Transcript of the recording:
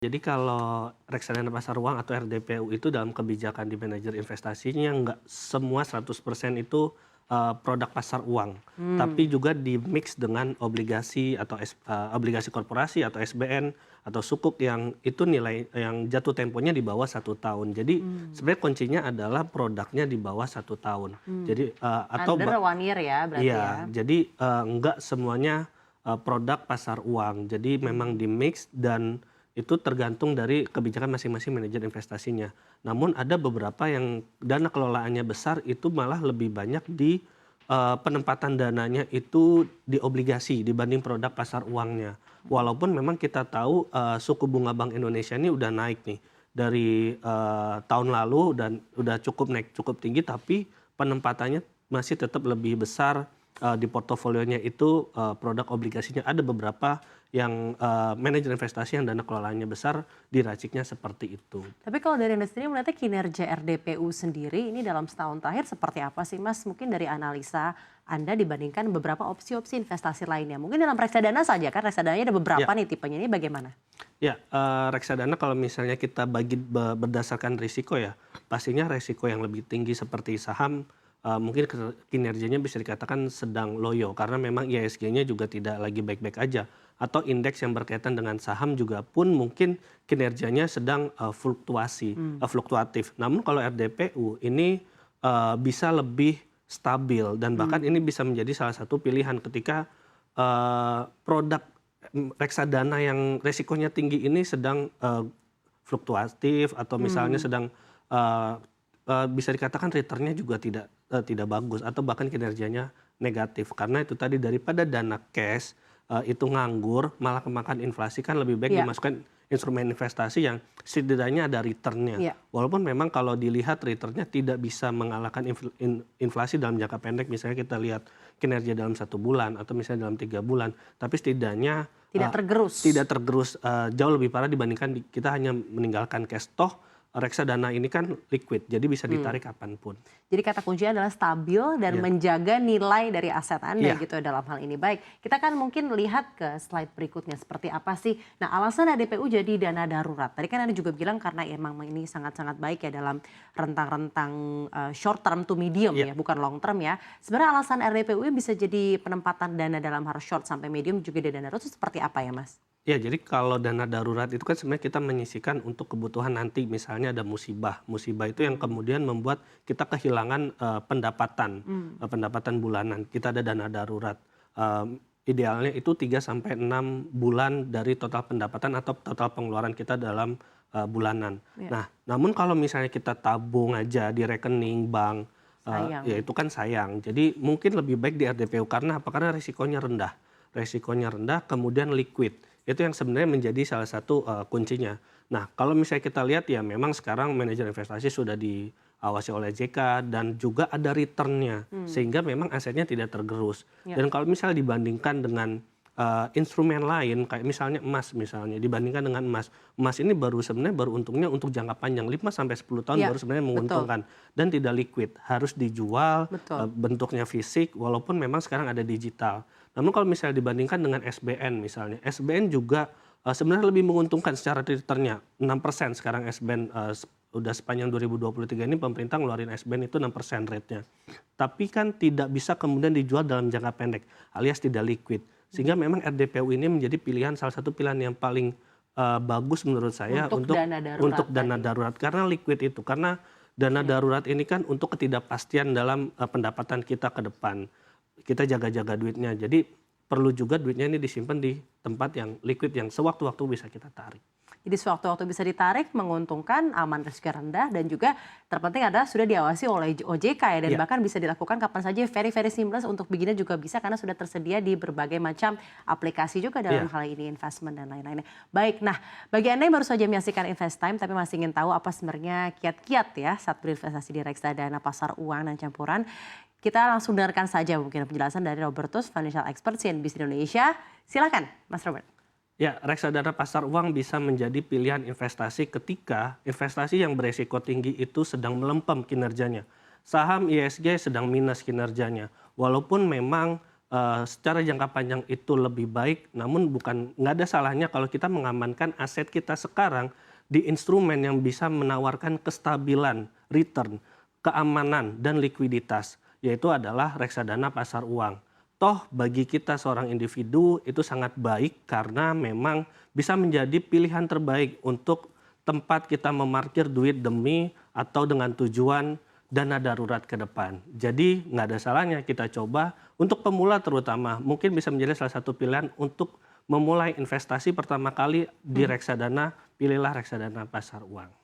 Jadi kalau reksadana pasar uang atau RDPU itu dalam kebijakan di manajer investasinya nggak semua 100% itu produk pasar uang, tapi juga di-mix dengan obligasi atau obligasi korporasi atau SBN atau sukuk yang itu nilai yang jatuh temponya di bawah 1 tahun. Jadi sebenarnya kuncinya adalah produknya di bawah 1 tahun. Jadi atau Under 1 year ya berarti ya? iya, jadi enggak semuanya produk pasar uang. Jadi memang di-mix dan itu tergantung dari kebijakan masing-masing manajer investasinya. Namun ada beberapa yang dana kelolaannya besar itu malah lebih banyak di penempatan dananya itu di obligasi dibanding produk pasar uangnya. Walaupun memang kita tahu suku bunga Bank Indonesia ini udah naik nih dari tahun lalu dan udah cukup naik cukup tinggi, tapi penempatannya masih tetap lebih besar di portofolionya itu produk obligasinya. Ada beberapa yang manajer investasi yang dana kelolaannya besar diraciknya seperti itu. Tapi kalau dari Anda sendiri melihatnya kinerja RDPU sendiri ini dalam setahun terakhir seperti apa sih Mas? Mungkin dari analisa Anda dibandingkan beberapa opsi-opsi investasi lainnya. Mungkin dalam reksadana saja kan reksadananya ada beberapa Ya, nih tipenya, ini bagaimana? ya, reksadana kalau misalnya kita bagi berdasarkan risiko ya, pastinya risiko yang lebih tinggi seperti saham mungkin kinerjanya bisa dikatakan sedang loyo karena memang IHSG-nya juga tidak lagi baik-baik aja. Atau indeks yang berkaitan dengan saham juga pun mungkin kinerjanya sedang fluktuatif. Namun kalau RDPU ini bisa lebih stabil dan bahkan ini bisa menjadi salah satu pilihan ketika produk reksadana yang resikonya tinggi ini sedang fluktuatif atau misalnya sedang bisa dikatakan returnnya juga tidak bagus atau bahkan kinerjanya negatif karena itu tadi daripada dana cash itu nganggur malah kemakan inflasi kan lebih baik Iya, dimasukkan instrumen investasi yang setidaknya ada returnnya. iya. Walaupun memang kalau dilihat returnnya tidak bisa mengalahkan inflasi dalam jangka pendek, misalnya kita lihat kinerja dalam 1 bulan atau misalnya dalam 3 bulan, tapi setidaknya Tidak tergerus. tidak tergerus jauh lebih parah dibandingkan kita hanya meninggalkan cash. Toh reksadana ini kan liquid, jadi bisa ditarik kapanpun. Jadi kata kuncinya adalah stabil dan Ya, menjaga nilai dari aset Anda iya. gitu dalam hal ini. Baik, kita kan mungkin lihat ke slide berikutnya seperti apa sih. Nah, alasan ADPU jadi dana darurat. Tadi kan Anda juga bilang karena emang ini sangat-sangat baik ya dalam rentang-rentang short term to medium Iya. ya, bukan long term ya. Sebenarnya alasan RDPU bisa jadi penempatan dana dalam harus short sampai medium juga di dana darurat itu seperti apa ya, Mas? Ya, jadi kalau dana darurat itu kan sebenarnya kita menyisikan untuk kebutuhan nanti, misalnya ada musibah. Musibah itu yang kemudian membuat kita kehilangan pendapatan bulanan. Kita ada dana darurat. Idealnya itu 3 sampai 6 bulan dari total pendapatan atau total pengeluaran kita dalam bulanan. Ya, Nah, namun kalau misalnya kita tabung aja di rekening bank, sayang. ya itu kan sayang. Jadi mungkin lebih baik di RDPU karena apa? Karena risikonya rendah. Risikonya rendah, kemudian liquid. Itu yang sebenarnya menjadi salah satu kuncinya. Nah, kalau misalnya kita lihat ya memang sekarang manajer investasi sudah diawasi oleh JK dan juga ada returnnya. Sehingga memang asetnya tidak tergerus. Ya. Dan kalau misalnya dibandingkan dengan instrumen lain kayak misalnya emas misalnya dibandingkan dengan emas. Emas ini sebenarnya baru untungnya untuk jangka panjang 5 sampai 10 tahun Ya, baru sebenarnya betul, menguntungkan dan tidak liquid, harus dijual betul. bentuknya fisik walaupun memang sekarang ada digital. Namun kalau misalnya dibandingkan dengan SBN misalnya, SBN juga sebenarnya lebih menguntungkan secara returnnya 6% sekarang SBN udah sepanjang 2023 ini pemerintah ngeluarin SBN itu 6% rate-nya. Tapi kan tidak bisa kemudian dijual dalam jangka pendek alias tidak liquid. Sehingga memang RDPU ini menjadi salah satu pilihan yang paling bagus menurut saya Untuk dana darurat untuk dana tadi. darurat karena liquid itu. Karena dana darurat ini kan untuk ketidakpastian dalam pendapatan kita ke depan. Kita jaga-jaga duitnya. Jadi perlu juga duitnya ini disimpan di tempat yang liquid yang sewaktu-waktu bisa kita tarik. Jadi sewaktu-waktu bisa ditarik, menguntungkan, aman risiko rendah, dan juga terpenting adalah sudah diawasi oleh OJK ya, dan Ya. bahkan bisa dilakukan kapan saja, very very seamless untuk beginner juga bisa karena sudah tersedia di berbagai macam aplikasi juga dalam Iya. hal ini investment dan lain-lainnya. Baik, nah bagi Anda yang baru saja menyaksikan Invest Time tapi masih ingin tahu apa sebenarnya kiat-kiat ya saat berinvestasi di reksadana pasar uang dan campuran, kita langsung dengarkan saja mungkin penjelasan dari Robertus, financial expert CNBC Indonesia. Silakan, Mas Robert. Ya, reksadana pasar uang bisa menjadi pilihan investasi ketika investasi yang beresiko tinggi itu sedang melempem kinerjanya. Saham ISG sedang minus kinerjanya. Walaupun memang secara jangka panjang itu lebih baik, namun nggak ada salahnya kalau kita mengamankan aset kita sekarang di instrumen yang bisa menawarkan kestabilan, return, keamanan, dan likuiditas, yaitu adalah reksadana pasar uang. Toh bagi kita seorang individu itu sangat baik karena memang bisa menjadi pilihan terbaik untuk tempat kita memarkir duit demi atau dengan tujuan dana darurat ke depan. Jadi nggak ada salahnya kita coba untuk pemula terutama mungkin bisa menjadi salah satu pilihan untuk memulai investasi pertama kali di reksadana, pilihlah reksadana pasar uang.